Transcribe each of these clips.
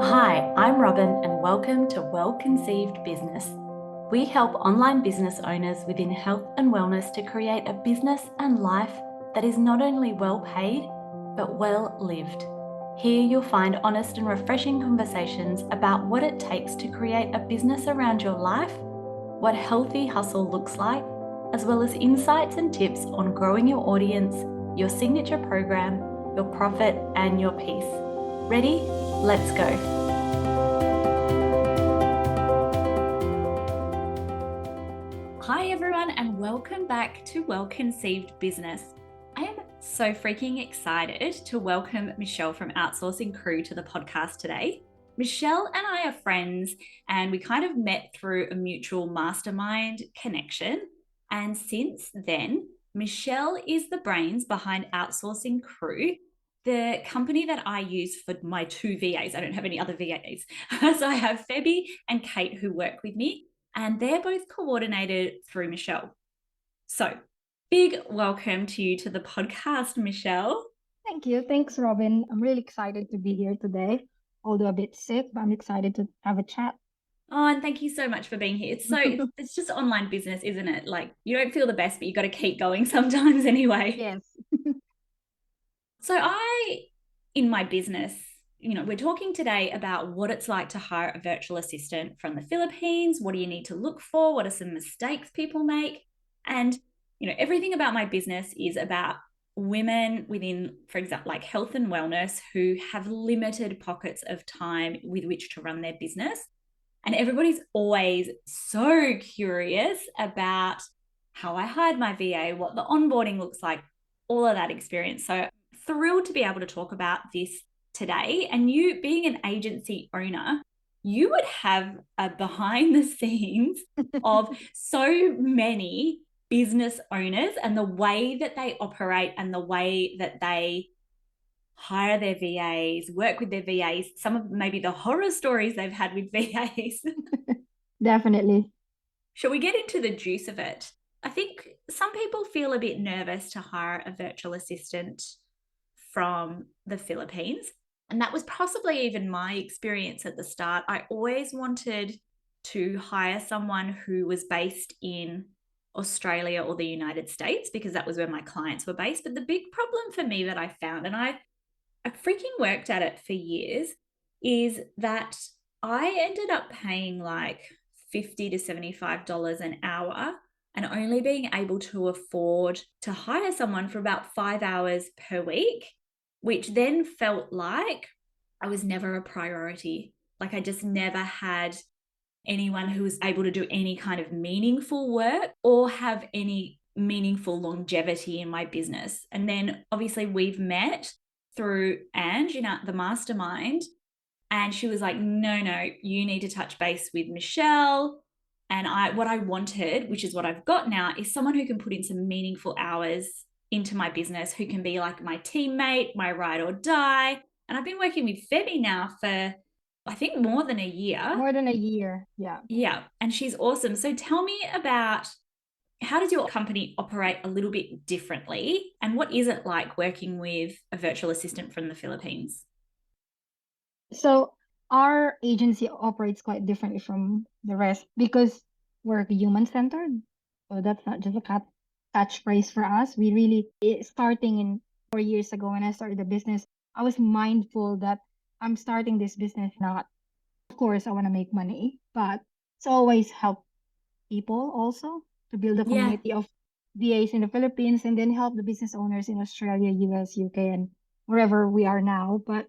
Hi, I'm Robin, and welcome to Well Conceived Business. We help online business owners within health and wellness to create a business and life that is not only well paid, but well lived. Here you'll find honest and refreshing conversations about what it takes to create a business around your life, what healthy hustle looks like, as well as insights and tips on growing your audience, your signature program, your profit, and your peace. Ready? Let's go. Hi everyone, and welcome back to Well Conceived Business. I am so freaking excited to welcome Michelle from Outsourcing Crew to the podcast today. Michelle and I are friends, and we kind of met through a mutual mastermind connection. And since then, Michelle is the brains behind Outsourcing Crew, the company that I use for my two VAs. I don't have any other VAs. So I have Febby and Kate who work with me, and they're both coordinated through Michelle. So big welcome to you to the podcast, Michelle. Thank you. Thanks, Robin. I'm really excited to be here today, although a bit sick, but I'm excited to have a chat. Oh, and thank you so much for being here. It's just online business, isn't it? Like you don't feel the best, but you got to keep going sometimes anyway. Yes. So in my business, we're talking today about what it's like to hire a virtual assistant from the Philippines. What do you need to look for? What are some mistakes people make? And, everything about my business is about women within, for example, like health and wellness who have limited pockets of time with which to run their business. And everybody's always so curious about how I hired my VA, what the onboarding looks like, all of that experience. So thrilled to be able to talk about this today. And you being an agency owner, you would have a behind the scenes of so many business owners and the way that they operate and the way that they hire their VAs, work with their VAs, some of maybe the horror stories they've had with VAs. Definitely. Shall we get into the juice of it? I think some people feel a bit nervous to hire a virtual assistant from the Philippines. And that was possibly even my experience at the start. I always wanted to hire someone who was based in Australia or the United States because that was where my clients were based. But the big problem for me that I found, and I freaking worked at it for years, is that I ended up paying like $50 to $75 an hour and only being able to afford to hire someone for about 5 hours per week, which then felt like I was never a priority. Like I just never had anyone who was able to do any kind of meaningful work or have any meaningful longevity in my business. And then obviously we've met through Ange in the mastermind, and she was like, no, you need to touch base with Michelle. And what I wanted, which is what I've got now, is someone who can put in some meaningful hours into my business, who can be like my teammate, my ride or die. And I've been working with Febby now for, I think, more than a year. More than a year. Yeah. Yeah. And she's awesome. So tell me about, how does your company operate a little bit differently? And what is it like working with a virtual assistant from the Philippines? So our agency operates quite differently from the rest because we're human-centered. So that's not just a catchphrase for us. We really, starting in 4 years ago when I started the business, I was mindful that I'm starting this business not, of course, I want to make money, but it's always help people also to build a Yeah. community of VAs in the Philippines and then help the business owners in Australia, US, UK, and wherever we are now. But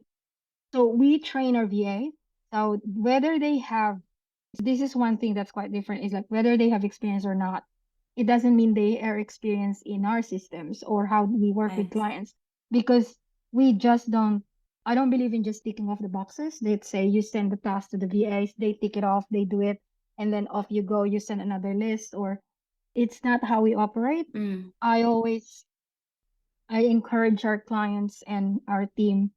so we train our VA. So whether they have, this is one thing that's quite different, is like whether they have experience or not, it doesn't mean they are experienced in our systems or how we work with Yes. clients because we just don't, I don't believe in just ticking off the boxes. They'd say you send the task to the VAs, they tick it off, they do it, and then off you go, you send another list, or it's not how we operate. Mm. I encourage our clients and our team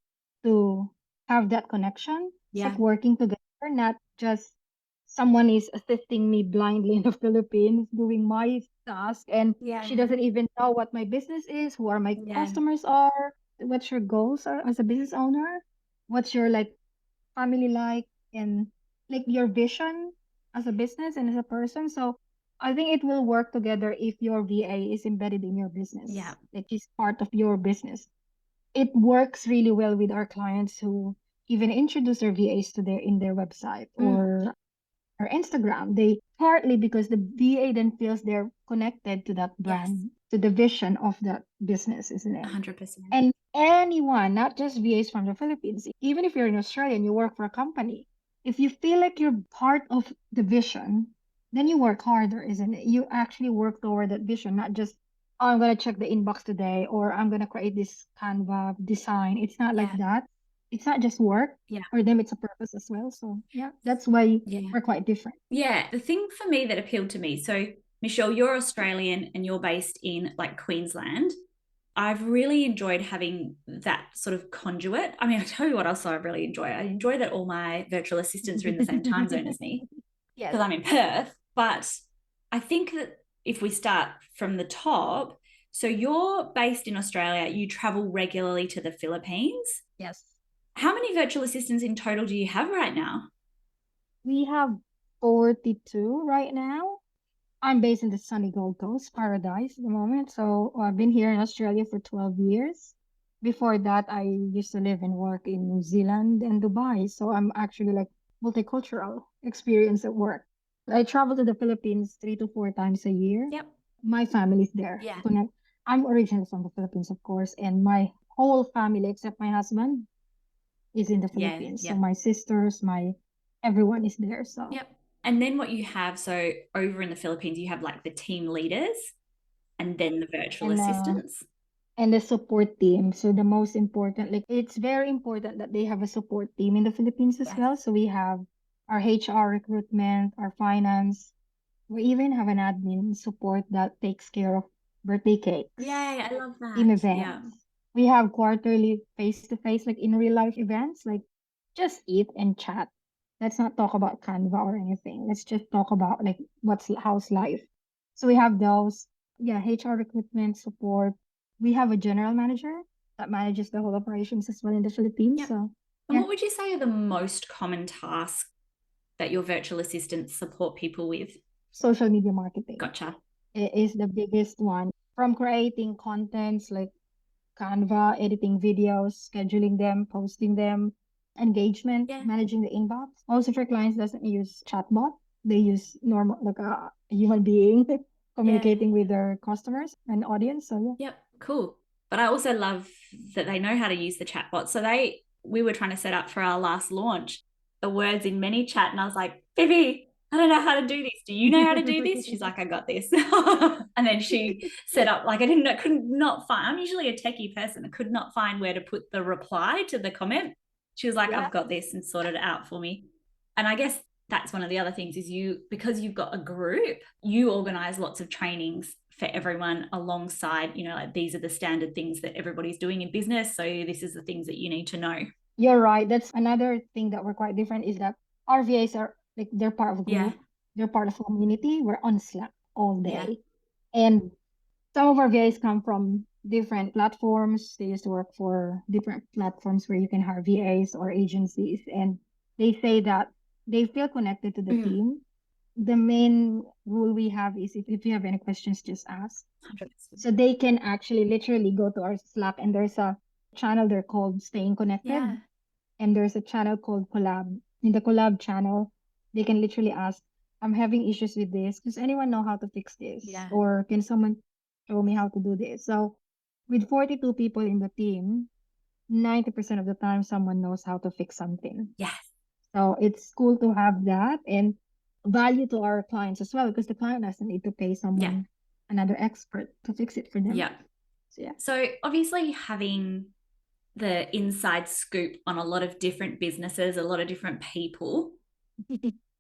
to have that connection. It's like Yeah. working together, not just someone is assisting me blindly in the Philippines doing my task and Yeah. she doesn't even know what my business is, who are my Yeah. customers are, what your goals are as a business owner, what's your like family-like, and like your vision as a business and as a person. So I think it will work together if your VA is embedded in your Yeah. business, like it's part of your business. It works really well with our clients who even introduce their VAs to their in their website Mm. or Instagram. They partly because the VA then feels they're connected to that Yes. brand, to the vision of that business, isn't it? 100%. And anyone, not just VAs from the Philippines, even if you're in Australia and you work for a company, if you feel like you're part of the vision, then you work harder, isn't it? You actually work toward that vision, not just, oh, I'm going to check the inbox today or I'm going to create this Canva design. It's not like Yeah. that. It's not just work. Yeah. For them, it's a purpose as well. So, yeah, that's why Yeah. we're quite different. Yeah. The thing for me that appealed to me, so Michelle, you're Australian and you're based in like Queensland. I've really enjoyed having that sort of conduit. I mean, I tell you what else I really enjoy. I enjoy that all my virtual assistants are in the same time zone as me Yes. because I'm in Perth. But I think that if we start from the top, so you're based in Australia, you travel regularly to the Philippines. Yes. How many virtual assistants in total do you have right now? We have 42 right now. I'm based in the sunny Gold Coast, Paradise at the moment. So I've been here in Australia for 12 years. Before that, I used to live and work in New Zealand and Dubai. So I'm actually like multicultural experience at work. I travel to the Philippines 3 to 4 times a year. Yep. My family's there Yeah. to connect. I'm originally from the Philippines, of course, and my whole family, except my husband, is in the Yeah. Philippines. So Yep. my sisters, my everyone is there. So Yep. And then what you have, so over in the Philippines, you have like the team leaders and then the virtual and assistants. and the support team. So the most important, like it's very important that they have a support team in the Philippines as Yeah. well. So we have our HR recruitment, our finance. We even have an admin support that takes care of birthday cakes, Yay, I love team that. Yeah. events. We have quarterly face-to-face, like in real life events, like just eat and chat. Let's not talk about Canva or anything. Let's just talk about like how's life. So we have those, yeah, HR recruitment support. We have a general manager that manages the whole operations as well in the Philippines. Yep. So And yeah, what would you say are the most common tasks that your virtual assistants support people with? social media marketing Gotcha. is the biggest one. From creating contents like Canva, editing videos, scheduling them, posting them, engagement, Yeah. managing the inbox. Most of our clients doesn't use chatbot. They use normal, like a human being Yeah. communicating with their customers and audience. So Yep. Cool. But I also love that they know how to use the chatbot. So we were trying to set up for our last launch the words in many chat, and I was like, Phoebe, I don't know how to do this. Do you know how to do this? She's like, I got this. And then she set up like I could not find. I'm usually a techie person. I could not find where to put the reply to the comment. She was like, yeah. I've got this, and sorted it out for me. And I guess that's one of the other things is because you've got a group, you organize lots of trainings for everyone alongside, like these are the standard things that everybody's doing in business. So this is the things that you need to know. You're right. That's another thing that we're quite different is that our VAs are like they're part of a Yeah. group, they're part of a community. We're on Slack all Yeah. day. And some of our VAs come from different platforms. They used to work for different platforms where you can hire VAs or agencies. And they say that they feel connected to the Mm. team. The main rule we have is if you have any questions, just ask. 100%. So they can actually literally go to our Slack and there's a channel there called Staying Connected. Yeah. And there's a channel called Collab. In the Collab channel, they can literally ask, I'm having issues with this. Does anyone know how to fix this? Yeah. Or can someone show me how to do this? So with 42 people in the team, 90% of the time someone knows how to fix something. Yes. So it's cool to have that and value to our clients as well because the client doesn't need to pay Yeah. someone, another expert to fix it for them. Yeah. So yeah. So obviously having the inside scoop on a lot of different businesses, a lot of different people.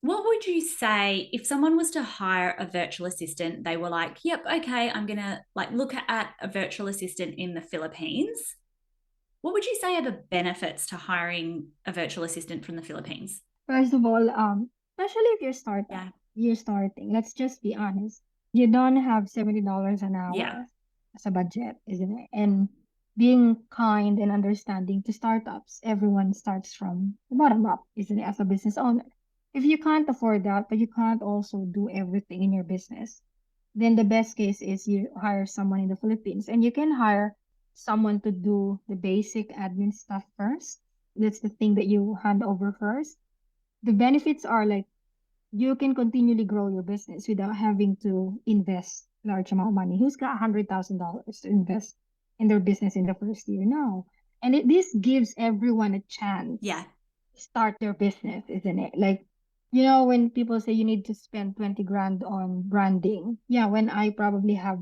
What would you say if someone was to hire a virtual assistant? They were like, yep, okay, I'm going to like look at a virtual assistant in the Philippines. What would you say are the benefits to hiring a virtual assistant from the Philippines? First of all, especially if Yeah. you're starting, let's just be honest. You don't have $70 an Yeah. hour as a budget, isn't it? And being kind and understanding to startups. Everyone starts from the bottom up, isn't it, as a business owner? If you can't afford that, but you can't also do everything in your business, then the best case is you hire someone in the Philippines, and you can hire someone to do the basic admin stuff first. That's the thing that you hand over first. The benefits are like you can continually grow your business without having to invest large amount of money. Who's got $100,000 to invest in their business in the first year? No. And this gives everyone a chance Yeah. to start their business, isn't it? Like, when people say you need to spend 20 grand on branding, yeah, when I probably have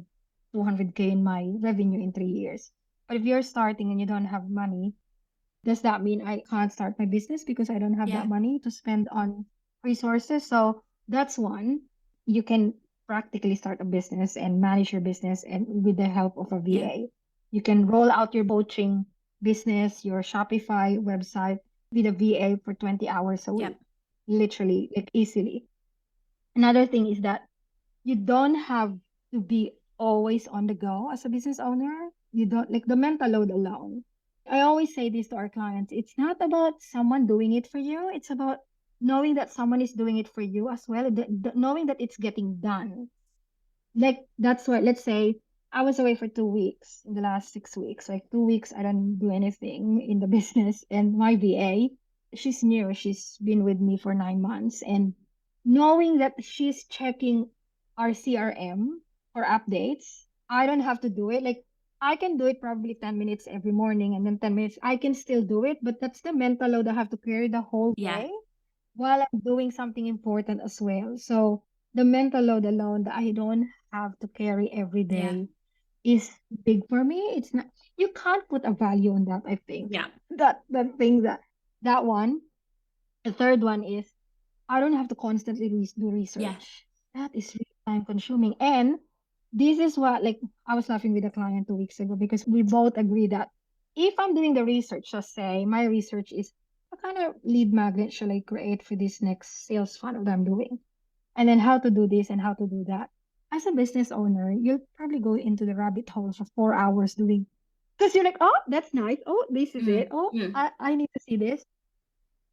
200K in my revenue in 3 years. But if you're starting and you don't have money, does that mean I can't start my business because I don't have Yeah. that money to spend on resources? So that's one. You can practically start a business and manage your business and with the help of a Yeah. VA. You can roll out your coaching business, your Shopify website with a VA for 20 hours a week. Yep. Literally, like easily. Another thing is that you don't have to be always on the go as a business owner. You don't like the mental load alone. I always say this to our clients. It's not about someone doing it for you. It's about knowing that someone is doing it for you as well, knowing that it's getting done. Like that's what, let's say I was away for 2 weeks in the last 6 weeks. Like 2 weeks, I don't do anything in the business. And my VA, she's new. She's been with me for 9 months. And knowing that she's checking our CRM for updates, I don't have to do it. Like I can do it probably 10 minutes every morning and then 10 minutes. I can still do it, but that's the mental load I have to carry the whole Yeah. day while I'm doing something important as well. So the mental load alone that I don't have to carry every Yeah. day is big for me. It's not, you can't put a value on that, I think. Yeah. That thing that one. The third one is I don't have to constantly do Yeah. research. That is really time consuming. And this is what, like, I was laughing with a client 2 weeks ago because we both agree that if I'm doing the research, just say my research is what kind of lead magnet shall I create for this next sales funnel that I'm doing? And then how to do this and how to do that. As a business owner, you'll probably go into the rabbit hole for 4 hours doing, because you're like, oh, that's nice. Oh, this is it. Mm. Oh, Mm. I need to see this.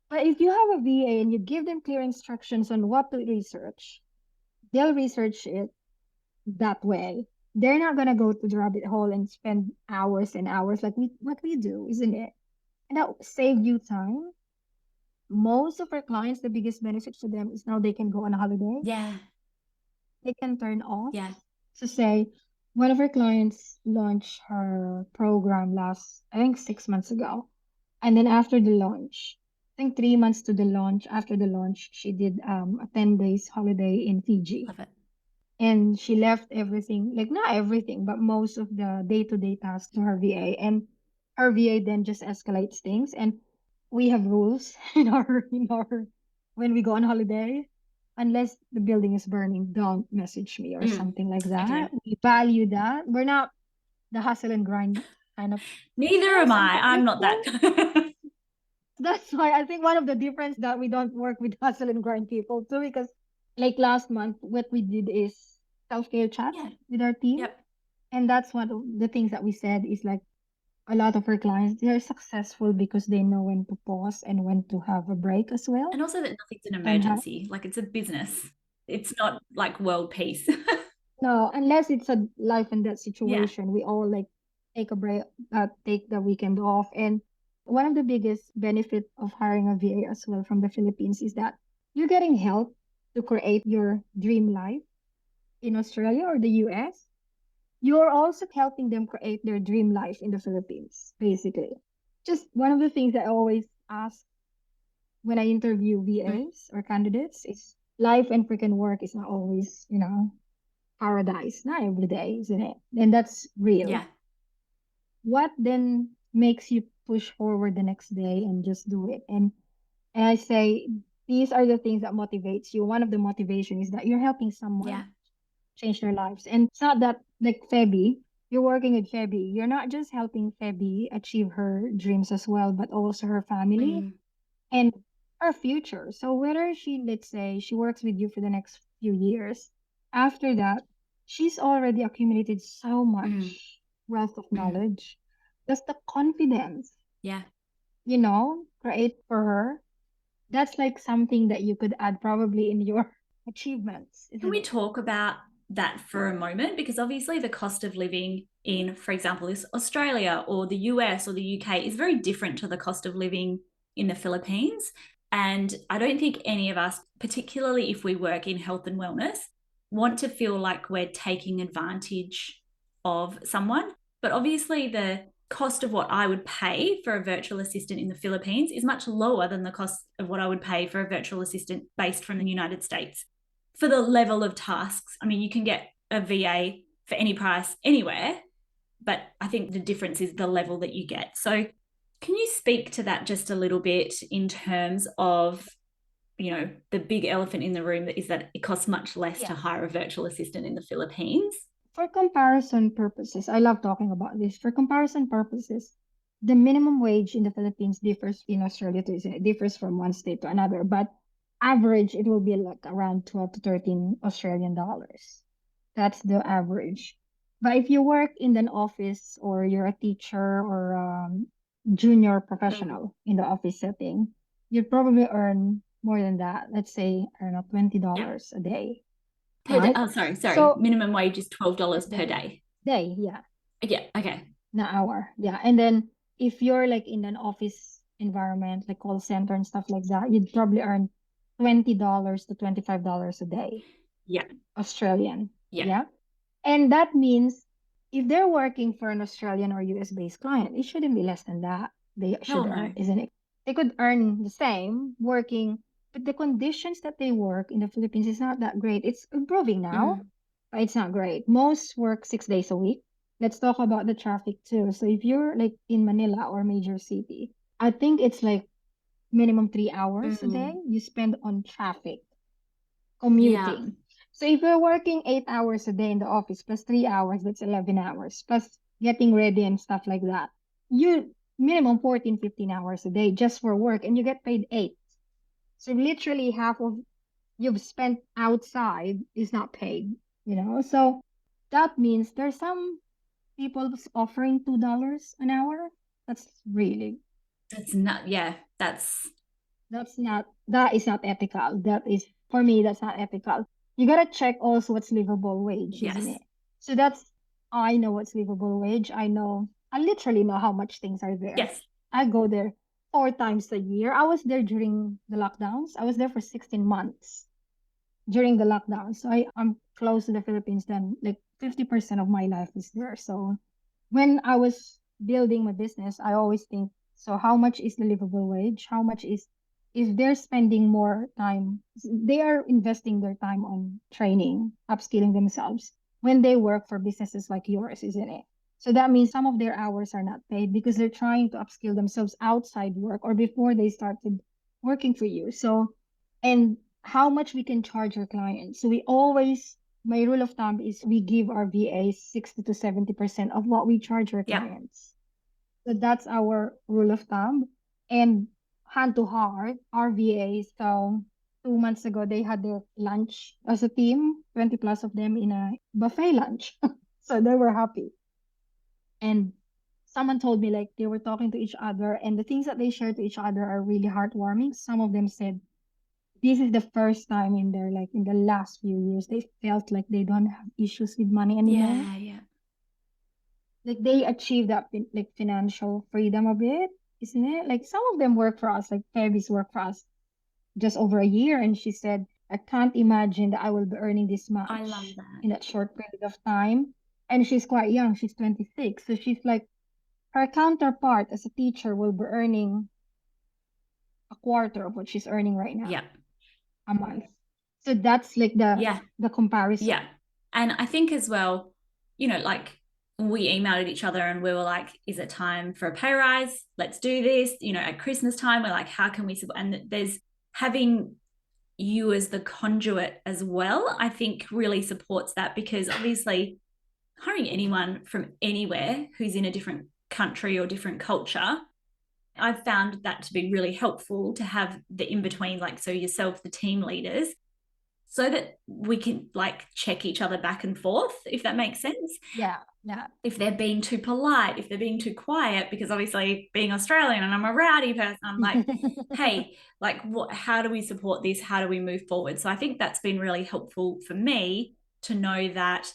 But if you have a VA and you give them clear instructions on what to research, they'll research it that way. They're not gonna go to the rabbit hole and spend hours and hours like what we do, isn't it? And that save you time. Most of our clients, the biggest benefit for them is now they can go on a holiday. Yeah. They can turn off. Yeah. So say one of our clients launched her program last, I think 6 months ago. And then after the launch, I think 3 months to the launch, after the launch, she did a 10 days holiday in Fiji. Love it. And she left everything, like not everything, but most of the day-to-day tasks to her VA. And her VA then just escalates things. And we have rules in our when we go on holiday. Unless the building is burning, don't message me or Mm. something like Okay. that. We value that. We're not the hustle and grind kind of Neither people am I. sometimes. I'm not that. That's why I think one of the difference that we don't work with hustle and grind people too, because like last month, what we did is self-care chat Yeah. with our team. Yep. And that's one of the things that we said is like a lot of our clients, they're successful because they know when to pause and when to have a break as well. And also that nothing's an And have, emergency. Like it's a business. It's not like world peace. no, unless it's a life and death Yeah. situation, we all like take a break, take the weekend off. And one of the biggest benefit of hiring a VA as well from the Philippines is that you're getting help to create your dream life in Australia or the US. You're also helping them create their dream life in the Philippines, basically. Just one of the things that I always ask when I interview Mm. VAs or candidates is life and freaking work is not always, paradise, not every day, isn't it? And that's real. Yeah. What then makes you push forward the next day and just do it? And I say these are the things that motivates you. One of the motivation is that you're helping Yeah. someone change their lives. And it's not that like Feby, you're working with Feby. You're not just helping Feby achieve her dreams as well, but also her family Mm. and her future. So whether she, let's say, she works with you for the next few years, after that, she's already accumulated so Mm. much wealth of Mm. knowledge. Just the confidence, Yeah. create for her. That's like something that you could add probably in your achievements, Can isn't we it? talk about that for a moment? Because obviously, the cost of living in, for example, this Australia or the US or the UK is very different to the cost of living in the Philippines. And I don't think any of us, particularly if we work in health and wellness, want to feel like we're taking advantage of someone. But obviously, the cost of what I would pay for a virtual assistant in the Philippines is much lower than the cost of what I would pay for a virtual assistant based from the United States for the level of tasks. I mean, you can get a VA for any price anywhere, but I think the difference is the level that you get. So, can you speak to that just a little bit in terms of, the big elephant in the room that is that it costs much less to Yes. hire a virtual assistant in the Philippines? For comparison purposes, I love talking about this. For comparison purposes, the minimum wage in the Philippines differs in Australia too. It differs from one state to another, but average it will be like around 12 to 13 Australian dollars. That's the average. But if you work in an office or you're a teacher or junior Mm. professional in the office setting, you'd probably earn more than that. Let's say, I don't know, $20 Yeah. a day, Per day. right? Oh, sorry. So Minimum wage is per $12 per day. day. Day, yeah, Yeah. Okay. an hour. Yeah. And then if you're like in an office environment, like call center and stuff like that, you'd probably earn $20 to $25 a day, Yeah. Australian. Yeah. Yeah. And that means if they're working for an Australian or US based client, it shouldn't be less than that. They Hell should earn, no. isn't it? They could earn the same working, but the conditions that they work in the Philippines is not that great. It's improving now, Mm. but it's not great. Most work 6 days a week. Let's talk about the traffic too. So if you're like in Manila or major city, I think it's like minimum 3 hours a day Mm. you spend on traffic Yeah. commuting. So if you're working 8 hours a day in the office plus 3 hours, that's 11 hours plus getting ready and stuff like that. You minimum 14, 15 hours a day just for work and you get paid eight. So literally half of you've spent outside is not paid. So that means there's some people offering $2 an hour. That's really That's not, yeah, that's, that is not ethical. That is for me, that's not ethical. You gotta check also what's livable wage, isn't yes. it? So I know what's livable wage. I literally know how much things are there. Yes. I go there 4 times a year. I was there during the lockdowns. I was there for 16 months during the lockdown. So I'm close to the Philippines then like 50% of my life is there. So when I was building my business, I always think, so how much is the livable wage? How much is if they're spending more time, they are investing their time on training, upskilling themselves when they work for businesses like yours, isn't it? So that means some of their hours are not paid because they're trying to upskill themselves outside work or before they started working for you. So, and how much we can charge our clients. So my rule of thumb is we give our VAs 60 to 70% of what we charge our Yep. clients. So that's our rule of thumb. And hand to heart, our VAs, so 2 months ago, they had their lunch as a team, 20 plus of them in a buffet lunch. So they were happy. And someone told me like they were talking to each other and the things that they share to each other are really heartwarming. Some of them said this is the first time in their like in the last few years they felt like they don't have issues with money anymore. Yeah. Yeah. Like they achieved that like financial freedom a bit, isn't it? Like some of them work for us, like Febby's work for us just over a year, and she said, I can't imagine that I will be earning this I love much that. in that short period of time. And she's quite young, she's 26. So she's like her counterpart as a teacher will be earning a quarter of what she's earning right now Yeah. a month. So that's like the Yeah. the comparison. Yeah. And I think as well, like we emailed each other and we were like, is it time for a pay rise? Let's do this. At Christmas time, we're like, how can we support? And there's having you as the conduit as well, I think really supports that because obviously hiring anyone from anywhere who's in a different country or different culture, I've found that to be really helpful to have the in between, like, so yourself, the team leaders, so that we can like check each other back and forth, if that makes sense. Yeah. Yeah. if they're being too polite, if they're being too quiet, because obviously being Australian and I'm a rowdy person, I'm like, hey, like how do we support this? How do we move forward? So I think that's been really helpful for me to know that,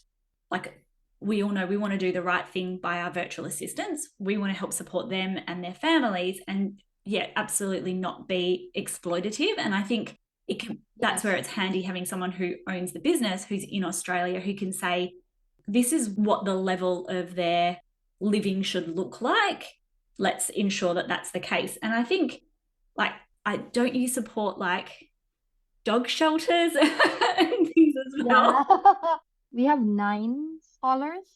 like, we all know we want to do the right thing by our virtual assistants. We want to help support them and their families, and yet absolutely not be exploitative. And I think that's where it's handy having someone who owns the business, who's in Australia, who can say, this is what the level of their living should look like. Let's ensure that that's the case. And I think, like, don't you support like dog shelters and things as Yeah. well? We have 9 scholars,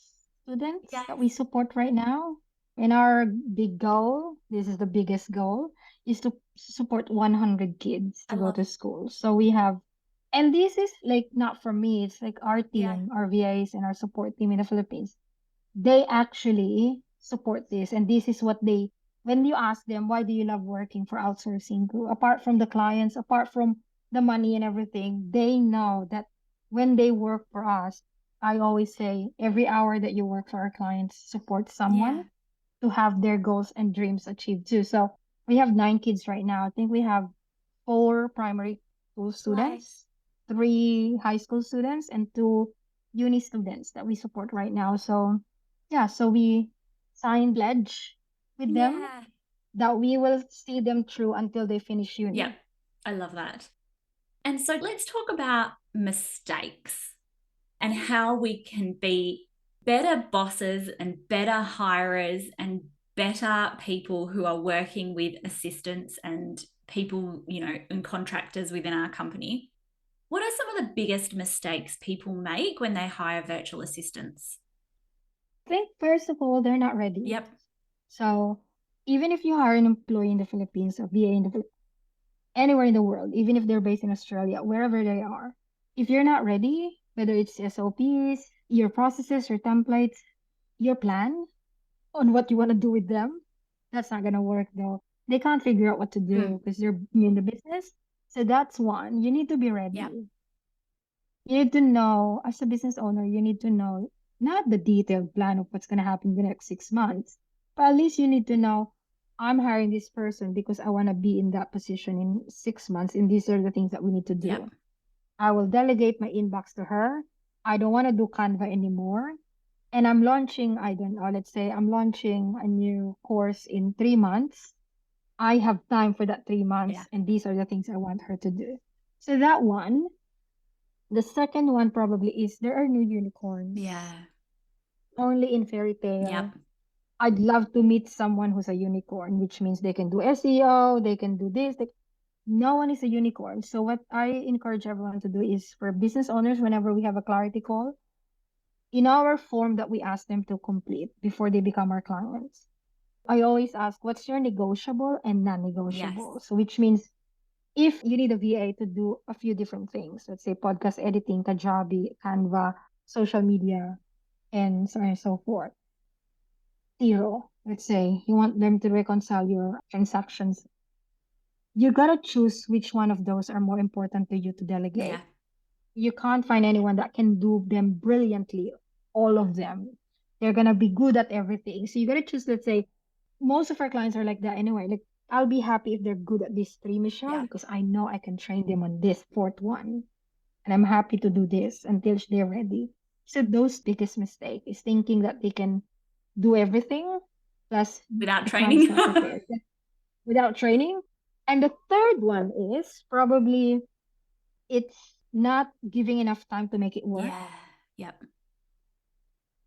students Yes, that we support right now. And our big goal, this is the biggest goal, is to support 100 kids I to go love. to school. So we have, and this is like not from me, it's like our Yeah, team, our VAs and our support team in the Philippines. They actually support this. And this is what they, when you ask them, why do you love working for Outsourcing Crew? Apart from the clients, apart from the money and everything, they know that when they work for us, I always say every hour that you work for our clients, support yeah, someone to have their goals and dreams achieved too. So we have 9 kids right now. I think we have 4 primary school nice. students, 3 high school students, and 2 uni students that we support right now. So yeah, so we sign pledge with them Yeah, that we will see them through until they finish yeah, uni. I love that. And so let's talk about mistakes and how we can be better bosses and better hirers and better people who are working with assistants and people, and contractors within our company. What are some of the biggest mistakes people make when they hire virtual assistants? I think first of all, they're not ready. Yep. So even if you hire an employee in the Philippines, a VA in the anywhere in the world, even if they're based in Australia, wherever they are, if you're not ready, whether it's SOPs, your processes, your templates, your plan on what you want to do with them, that's not going to work though. They can't figure out what to Mm. do because they're new in the business. So that's one. You need to be Yep. ready. You need to know, as a business owner, you need to know not the detailed plan of what's going to happen in the next 6 months, but at least you need to know I'm hiring this person because I want to be in that position in 6 months, and these are the things that we need to Yep. do. I will delegate my inbox to her. I don't want to do Canva anymore. And I'm launching, I don't know, let's say I'm launching a new course in 3 months. I have time for that three Yeah. months, and these are the things I want her to do. So that one. The second one probably is there are new unicorns Yeah. only in fairy Yep. tale. I'd love to meet someone who's a unicorn, which means they can do SEO, they can do this. No one is a unicorn. So what I encourage everyone to do is for business owners, whenever we have a clarity call, in our form that we ask them to complete before they become our clients, I always ask, what's your negotiable and Yes. non-negotiable? So which means if you need a VA to do a few different things, let's say podcast editing, Kajabi, Canva, social media, and so on and so forth. Zero, let's say you want them to reconcile your transactions. You gotta choose which one of those are more important to you to delegate. Yeah. You can't find anyone that can do them brilliantly, all of them. They're gonna be good at everything. So you gotta choose, let's say, most of our clients are like that anyway. Like, I'll be happy if they're good at these 3, Michelle, Yeah. because I know I can train them on this fourth one. And I'm happy to do this until they're ready. So those biggest mistake is thinking that they can do everything, plus Without the client's training. not prepared without training. And the third one is probably it's not giving enough time to make it work. Yeah. Yep.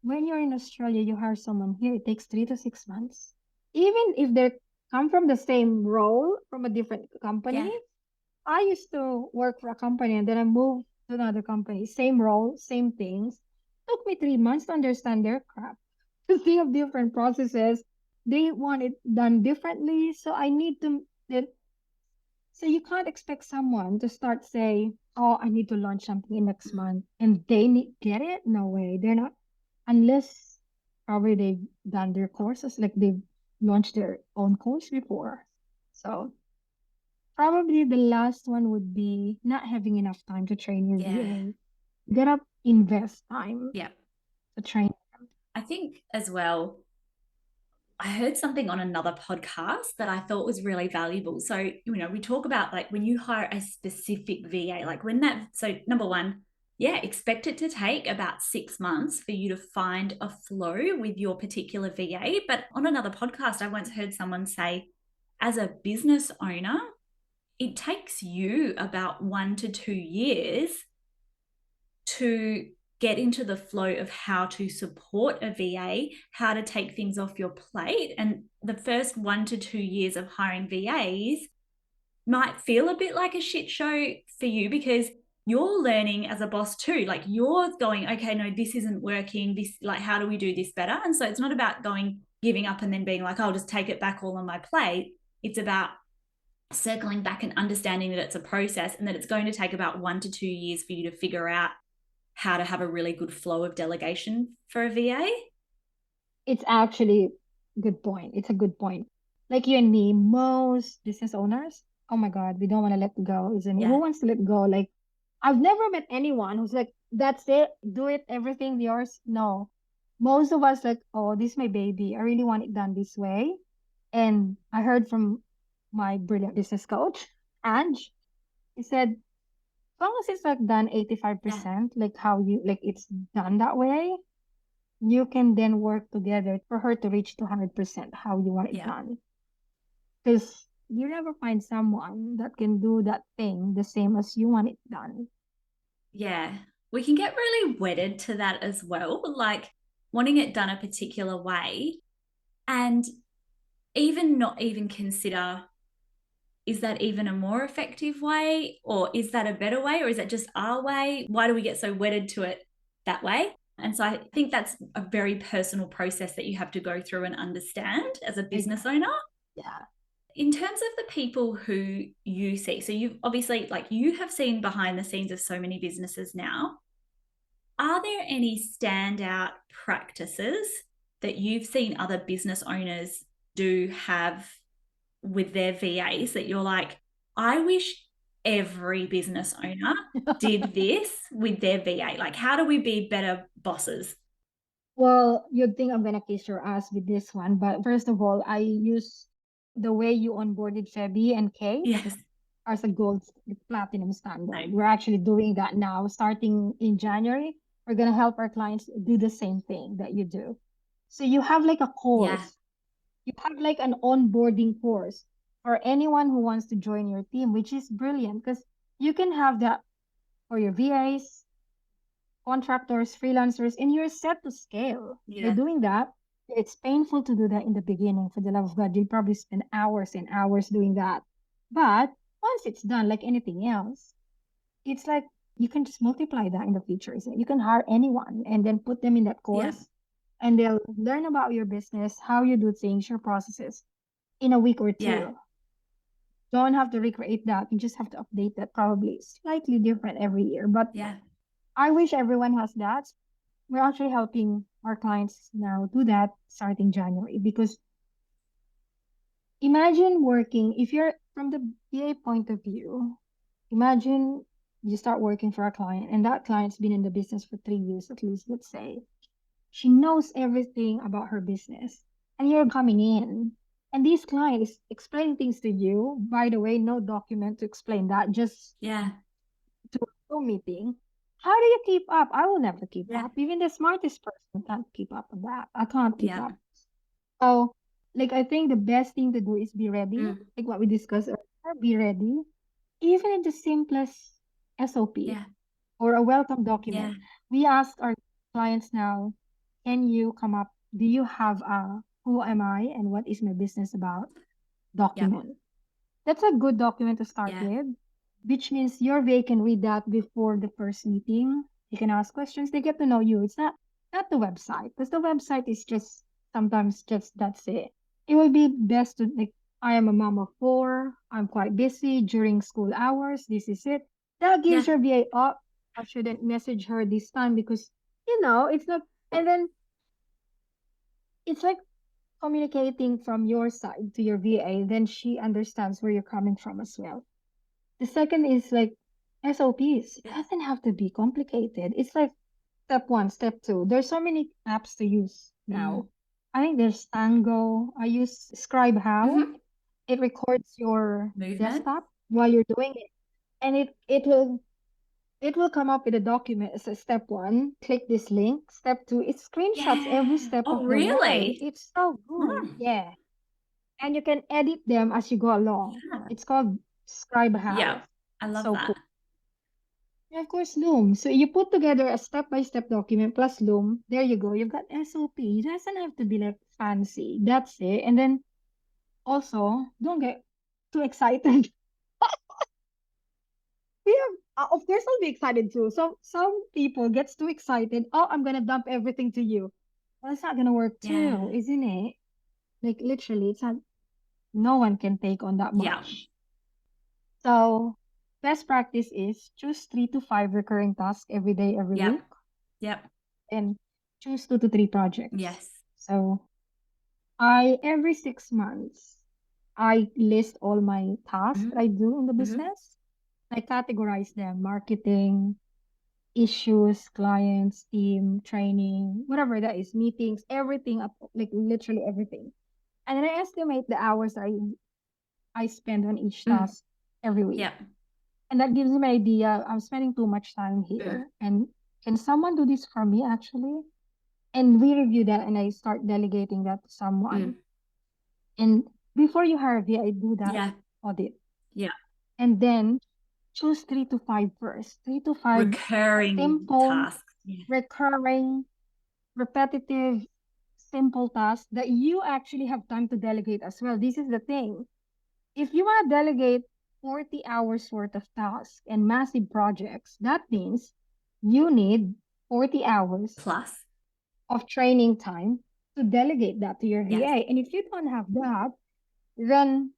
When you're in Australia, you hire someone here, it takes 3 to 6 months. Even if they come from the same role from a different company, Yeah. I used to work for a company and then I moved to another company. Same role, same things. Took me 3 months to understand their crap. To think of different processes. They want it done differently. So I need to so you can't expect someone to start say, oh, I need to launch something in next Mm. month and they need get it? No way. They're not unless probably they've done their courses, like they've launched their own course before. So probably the last one would be not having enough time to train your Yeah. VA. You gotta invest time Yep. to train. I think as well, I heard something on another podcast that I thought was really valuable. So, we talk about like when you hire a specific VA, like when that, so number one, yeah, expect it to take about 6 months for you to find a flow with your particular VA. But on another podcast, I once heard someone say, as a business owner, it takes you about 1 to 2 years to get into the flow of how to support a VA, how to take things off your plate. And the first 1 to 2 years of hiring VAs might feel a bit like a shit show for you because you're learning as a boss too. Like you're going, okay, no, this isn't working. This, like, how do we do this better? And so it's not about giving up and then being like, I'll just take it back all on my plate. It's about circling back and understanding that it's a process and that it's going to take about 1 to 2 years for you to figure out how to have a really good flow of delegation for a VA. It's actually a good point. It's a good point. Like you and me, most business owners, oh my God, we don't want to let go, isn't it? Yeah. Who wants to let go? Like, I've never met anyone who's like, that's it, do it, everything yours. No. Most of us like, oh, this is my baby. I really want it done this way. And I heard from my brilliant business coach, Ange, he said, as long as it's like done Yeah. 85%, like how you like it's done that way, you can then work together for her to reach to 100% how you want it Yeah. done. Because you never find someone that can do that thing the same as you want it done. Yeah. We can get really wedded to that as well, like wanting it done a particular way and even not even consider, is that even a more effective way or is that a better way or is that just our way? Why do we get so wedded to it that way? And so I think that's a very personal process that you have to go through and understand as a business owner. Yeah. In terms of the people who you see, so you've obviously, like, you have seen behind the scenes of so many businesses now. Are there any standout practices that you've seen other business owners do have with their VAs that you're like, I wish every business owner did this with their VA? Like, how do we be better bosses? Well, you'd think I'm gonna kiss your ass with this one, but first of all, I use the way you onboarded Febby and Kay Yes. as a gold platinum standard. Same. We're actually doing that now, starting in January. We're gonna help our clients do the same thing that you do. So you have like a Yeah. course, you have like an onboarding course for anyone who wants to join your team, which is brilliant because you can have that for your VAs, contractors, freelancers, and you're set to scale. By Yeah. doing that, it's painful to do that in the beginning. For the love of God, you'll probably spend hours and hours doing that. But once it's done, like anything else, it's like you can just multiply that in the future. So you can hire anyone and then put them in that Yeah. course, and they'll learn about your business, how you do things, your processes in a week or Yeah. two. Don't have to recreate that. You just have to update that, probably slightly different every year. But Yeah. I wish everyone has that. We're actually helping our clients now do that starting January because imagine working, if you're from the BA point of view, imagine you start working for a client and that client's been in the business for 3 years at least, let's say. She knows everything about her business and you're coming in and this client is explaining things to you. By the way, no document to explain that, just Yeah. to a Zoom meeting. How do you keep up? I will never keep Yeah. up. Even the smartest person can't keep up with that. I can't keep Yeah. up. So, like, I think the best thing to do is be ready. Mm. Like what we discussed earlier, be ready. Even in the simplest SOP Yeah. or a welcome Yeah. document, we ask our clients now, can you come up? Do you have a who am I and what is my business about Yeah. document? That's a good document to start Yeah. with, which means your VA can read that before the first meeting. You can ask questions. They get to know you. It's not the website, because the website is just sometimes just that's it. It would be best to like, I am a mom of four. I'm quite busy during school hours. This is it. That gives Yeah. your VA up. I shouldn't message her this time because it's not. And then it's like communicating from your side to your VA. Then she understands where you're coming from as well. The second is like SOPs. It Yeah. doesn't have to be complicated. It's like step one, step two. There's so many apps to use now. I think there's Tango. I use Scribe How. Mm-hmm. It records your Movement. desktop while you're doing it, and it will come up with a document. It says step one, click this link. Step two, it screenshots every Yeah. step of Oh, the way. really? It's so good. Mm. Yeah. And you can edit them as you go along. Yeah. It's called Scribe Yeah. How. I It's love so that. cool. And of course, Loom. So you put together a step-by-step document plus Loom. There you go. You've got SOP. It doesn't have to be like fancy. That's it. And then also, don't get too excited. We have, of course, I'll be excited too. So some people gets too excited. Oh, I'm gonna dump everything to you. Well, it's not gonna work too, Yeah. isn't it? Like literally, it's not. No one can take on that Yeah. much. So best practice is choose 3 to 5 recurring tasks every day, every Yep. week, Yep. and choose 2 to 3 projects. Yes. So I every 6 months I list all my tasks that Mm-hmm. I do in the Mm-hmm. business. I categorize them: marketing, issues, clients, team, training, whatever that is, meetings, everything up, like literally everything. And then I estimate the hours I spend on each Mm. task every week. Yep. And that gives me an idea, I'm spending too much time Mm. here. And can someone do this for me actually? And we review that and I start delegating that to someone. Mm. And before you hire me, I do that Yeah. audit. Yeah. And then choose 3 to 5 first. 3 to 5 Recurring simple, tasks. Yeah. recurring, repetitive, simple tasks that you actually have time to delegate as well. This is the thing. If you want to delegate 40 hours worth of tasks and massive projects, that means you need 40 hours Plus. of training time to delegate that to your Yes. VA. And if you don't have that, then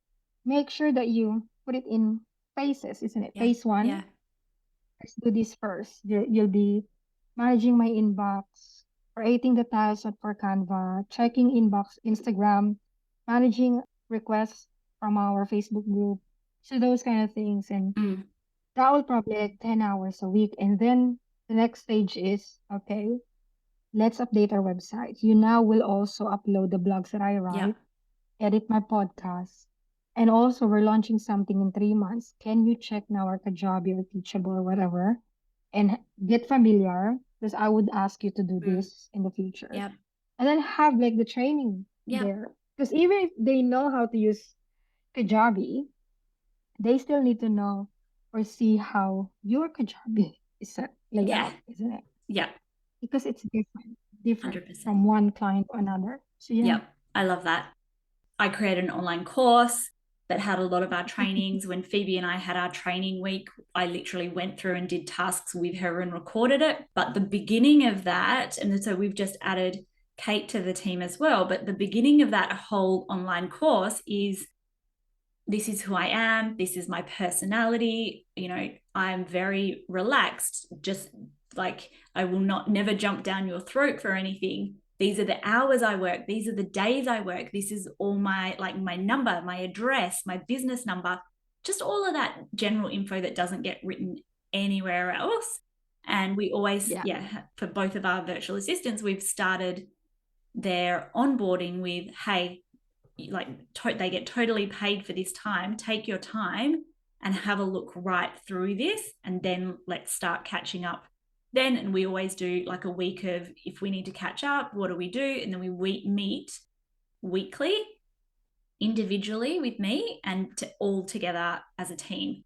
make sure that you put it in phases, isn't it? Yeah. Phase one, Yeah. let's do this first. You'll be managing my inbox, creating the tiles for Canva, checking inbox, Instagram, managing requests from our Facebook group. So those kind of things. And Mm. that will probably like 10 hours a week. And then the next stage is, okay, let's update our website. You now will also upload the blogs that I Yep. write, edit my podcast. And also, we're launching something in 3 months. Can you check now our Kajabi or Teachable or whatever and get familiar? Because I would ask you to do Mm. this in the future. Yep. And then have like the training Yep. there. Because even if they know how to use Kajabi, they still need to know or see how your Kajabi is set Yeah. layout, isn't it? Yep. Because it's different 100%. from one client to another. So yeah. Yep. I love that. I created an online course that had a lot of our trainings. When Phoebe and I had our training week, I literally went through and did tasks with her and recorded it. But the beginning of that, and so we've just added Kate to the team as well, but the beginning of that whole online course is this is who I am, this is my personality. I'm very relaxed, just like I will not never jump down your throat for anything. These are the hours I work, these are the days I work, this is all my like my number, my address, my business number, just all of that general info that doesn't get written anywhere else. And we always, Yeah. for both of our virtual assistants, we've started their onboarding with, hey, like they get totally paid for this time. Take your time and have a look right through this, and then let's start catching up then. And we always do like a week of, if we need to catch up, what do we do? And then we meet weekly individually with me and all together as a team.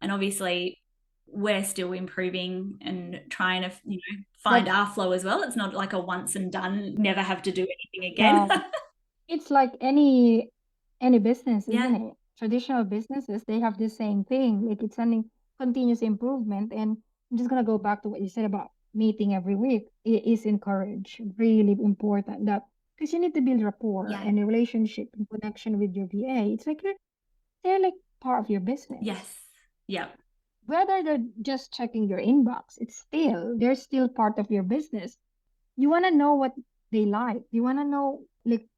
And obviously we're still improving and trying to find Like, our flow as well. It's not like a once and done, never have to do anything again. no, it's like any business, Yeah. isn't it? Traditional businesses, they have the same thing. Like it's a continuous improvement. And I'm just gonna go back to what you said about meeting every week. It is encouraged, really important that because you need to build rapport Yeah. and a relationship and connection with your VA. It's like they're like part of your business. Yes. Yeah. Whether they're just checking your inbox, they're still part of your business. You want to know what they like. You want to know like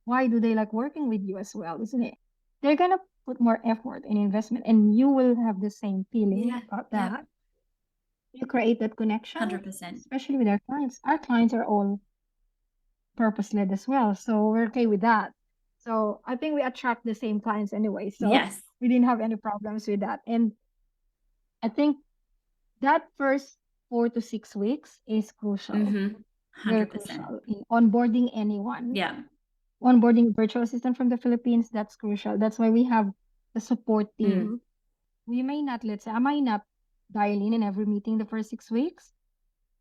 why do they like working with you as well, isn't it? They're gonna put more effort and investment, and you will have the same feeling Yeah. about Yeah. that. you create that connection, 100%. especially with our clients. Our clients are all purpose-led as well, so we're okay with that. So I think we attract the same clients anyway, so Yes. we didn't have any problems with that. And I think that first 4 to 6 weeks is crucial, Mm-hmm. very 100%. crucial in onboarding anyone. Yeah. Onboarding a virtual assistant from the Philippines, that's crucial. That's why we have the support Mm. team. We may not, let's say, I might not dial in every meeting the first 6 weeks,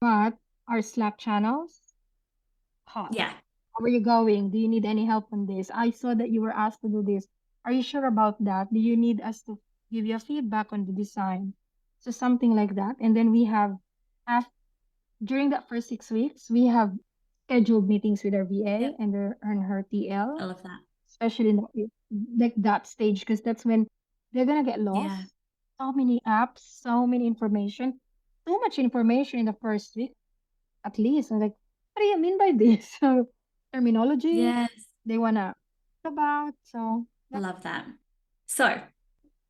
but our Slack channels, hot. Yeah. How are you going? Do you need any help on this? I saw that you were asked to do this. Are you sure about that? Do you need us to give you a feedback on the design? So something like that. And then we have, af during that first 6 weeks, we have scheduled meetings with our VA Yep. and her I TL, love that. especially in like that stage, because that's when they're gonna get Yeah. lost. So many apps, so many information, too much information in the first week, at least. I'm like, what do you mean by this? So terminology Yes. they wanna talk about. So I that, love that. So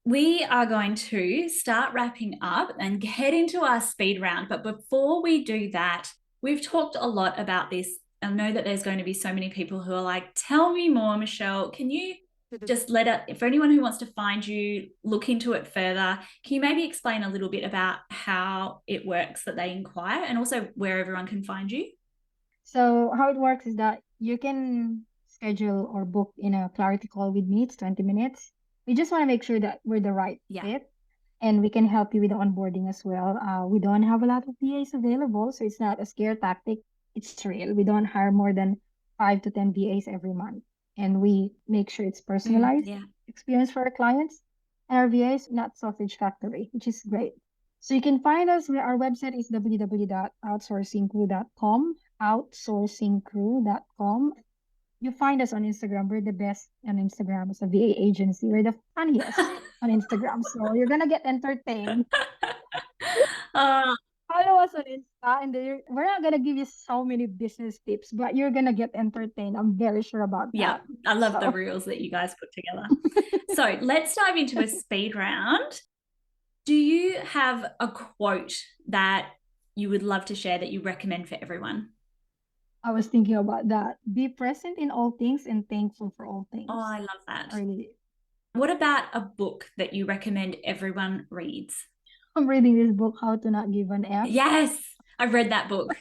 we are going to start wrapping up and get into our speed round. But before we do that, we've talked a lot about this. I know that there's going to be so many people who are like, tell me more, Michelle. Can you just let it, for anyone who wants to find you, look into it further, can you maybe explain a little bit about how it works that they inquire and also where everyone can find you? so how it works is that you can schedule or book in a clarity call with me. It's 20 minutes. We just want to make sure that we're the right Yeah. fit and we can help you with the onboarding as well. We don't have a lot of VAs available, so it's not a scare tactic. It's real. We don't hire more than 5 to 10 VAs every month, and we make sure it's personalized Yeah. experience for our clients. And our VAs not sausage factory, which is great. So you can find us. Our website is www.outsourcingcrew.com. Outsourcingcrew.com. You find us on Instagram. We're the best on Instagram as a VA agency. We're the funniest on Instagram. So you're gonna get entertained. uh, Follow us on Insta, and we're not gonna give you so many business tips, but you're gonna get entertained. I'm very sure about yeah, that. I love the So reels that you guys put together. So let's dive into a speed round. Do you have a quote that you would love to share that you recommend for everyone? I was thinking about that. Be present in all things and thankful for all Oh, things. I love that. I really, What about a book that you recommend everyone reads? I'm reading this book, How to Not Give an F. Yes, I've read that book.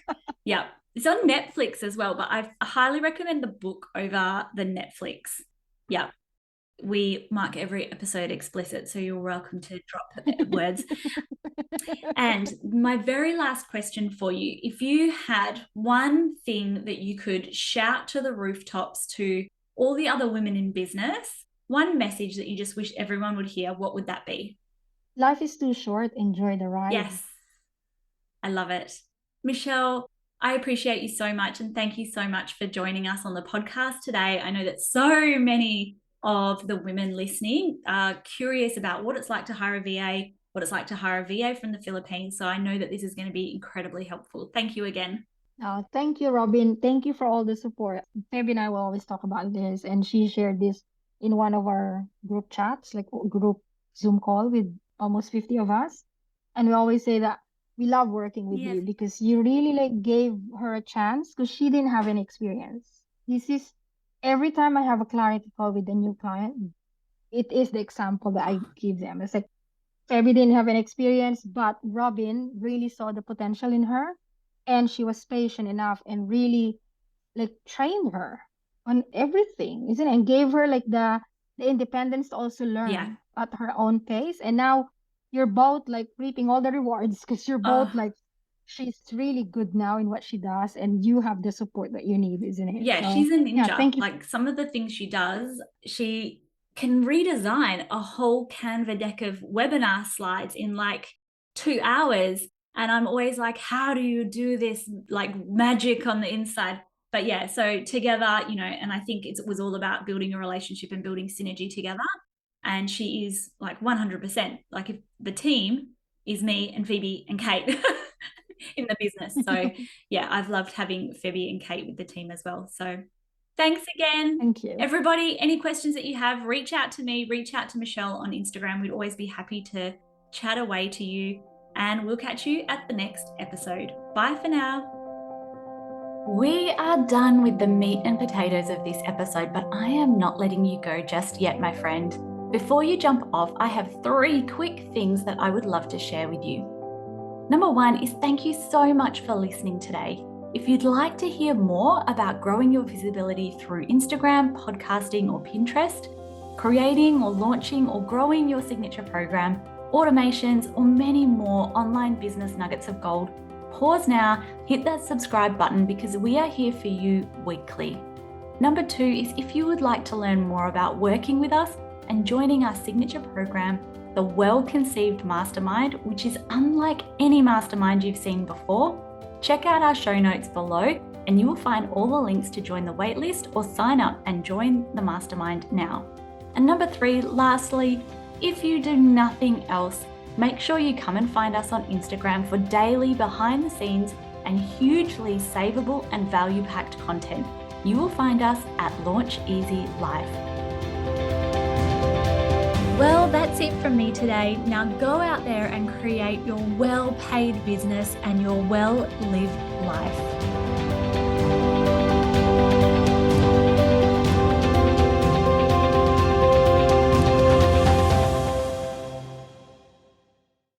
Yeah, it's on Netflix as well, but I highly recommend the book over the Netflix. Yeah, we mark every episode explicit, so you're welcome to drop words. And my very last question for you, if you had one thing that you could shout to the rooftops to all the other women in business, one message that you just wish everyone would hear, what would that be? Life is too short. Enjoy the ride. Yes, I love it. Michelle, I appreciate you so much. And thank you so much for joining us on the podcast today. I know that so many of the women listening are curious about what it's like to hire a VA, what it's like to hire a VA from the Philippines. So I know that this is going to be incredibly helpful. Thank you again. Thank you, Robin. Thank you for all the support. Feb and I will always talk about this, and she shared this in one of our group chats, like group Zoom call with almost 50 of us. And we always say that we love working with Yes. you because you really like gave her a chance because she didn't have any experience. This is every time I have a clarity call with a new client, it is the example that I give them. It's like Febby didn't have an experience, but Robin really saw the potential in her, and she was patient enough and really like trained her on everything, isn't it? And gave her like the independence to also Yeah. learn at her own pace. And now you're both like reaping all the rewards because you're both Oh, like she's really good now in what she does, and you have the support that you need, isn't it? yeah, So she's a yeah, ninja. thank you. Like some of the things she does, she can redesign a whole Canva deck of webinar slides in like 2 hours. And I'm always like, how do you do this like magic on the inside? But yeah, so together, you know, and I think it was all about building a relationship and building synergy together. And she is like 100%. Like if the team is me and Phoebe and Kate in the business. So yeah, I've loved having Phoebe and Kate with the team as well. So thanks again. Thank you. Everybody, any questions that you have, reach out to me, reach out to Michelle on Instagram. We'd always be happy to chat away to you. and we'll catch you at the next episode. Bye for now. We are done with the meat and potatoes of this episode, but I am not letting you go just yet, my friend. Before you jump off, I have 3 quick things that I would love to share with you. Number 1 is thank you so much for listening today. If you'd like to hear more about growing your visibility through Instagram, podcasting, or Pinterest, creating or launching or growing your signature program, automations, or many more online business nuggets of gold, pause now, hit that subscribe button because we are here for you weekly. Number 2 is if you would like to learn more about working with us and joining our signature program, the Well-Conceived Mastermind, which is unlike any mastermind you've seen before, check out our show notes below and you will find all the links to join the waitlist or sign up and join the mastermind now. And number 3, lastly, if you do nothing else, make sure you come and find us on Instagram for daily behind the scenes and hugely savable and value-packed content. You will find us at Launch Easy Life. Well, that's it from me today. Now go out there and create your well-paid business and your well-lived life.